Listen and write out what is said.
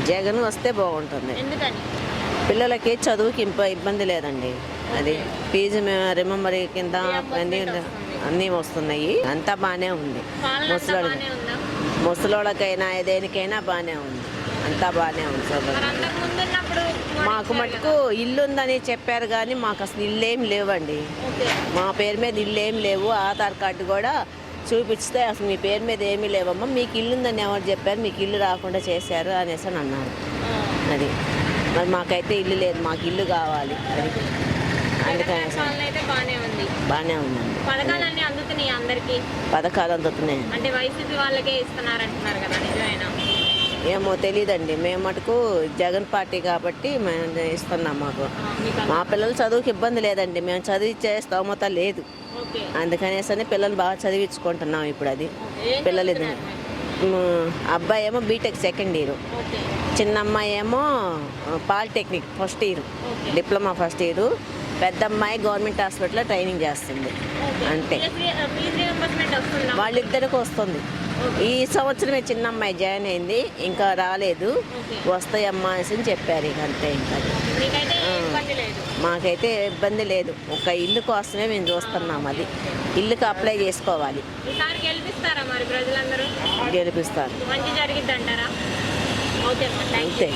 జగన్ వస్తే బాగుంటుంది. ఎందుకని? పిల్లలకి చదువుకి ఇబ్బంది లేదండి. అది ఫీజు రిమెంబరీ కింద అన్నీ వస్తున్నాయి. అంతా బాగానే ఉంది. ముసలోళ్ళకైనా దేనికైనా బాగానే ఉంది. అంతా బాగానే ఉంది. మాకు మటుకు ఇల్లు ఉందని చెప్పారు కానీ మాకు అసలు ఇల్లేం లేవండి. మా పేరు మీద ఇల్లేం లేవు. ఆధార్ కార్డు కూడా చూపిస్తే అసలు మీ పేరు మీద ఏమీ లేవమ్మా, మీకు ఇల్లు ఉందని ఎవరు చెప్పారు, మీకు ఇల్లు రాకుండా చేశారు అనేసి అని అన్నారు. అది మరి మాకైతే ఇల్లు లేదు, మాకు ఇల్లు కావాలి. అది అందుకని బాగానే ఉందండి. పథకాలు అందుతున్నాయి. ఏమో తెలియదండి. మేము మటుకు జగన్ పార్టీ కాబట్టి మేము ఇస్తున్నాం. మా పిల్లలు చదువుకి ఇబ్బంది లేదండి. మేము చదివించే స్తోమత లేదు. అందుకనేసి పిల్లలు బాగా చదివించుకుంటున్నాం ఇప్పుడు. అది పిల్లలు అబ్బాయి ఏమో బీటెక్ సెకండ్ ఇయర్, చిన్న అమ్మాయి ఏమో polytechnic first year, diploma first year. పెద్ద అమ్మాయి గవర్నమెంట్ హాస్పిటల్లో ట్రైనింగ్ చేస్తుంది. అంతే, వాళ్ళిద్దరికి వస్తుంది. ఈ సంవత్సరమే చిన్న అమ్మాయి జాయిన్ అయింది, ఇంకా రాలేదు. వస్తాయమ్మా అని చెప్పారు. ఇక అంతే. ఇంకా మాకైతే ఇబ్బంది లేదు. ఒక ఇల్లు కోసమే మేము చూస్తున్నాం. అది ఇల్లుకి అప్లై చేసుకోవాలి. గెలిపిస్తారు. అంతే.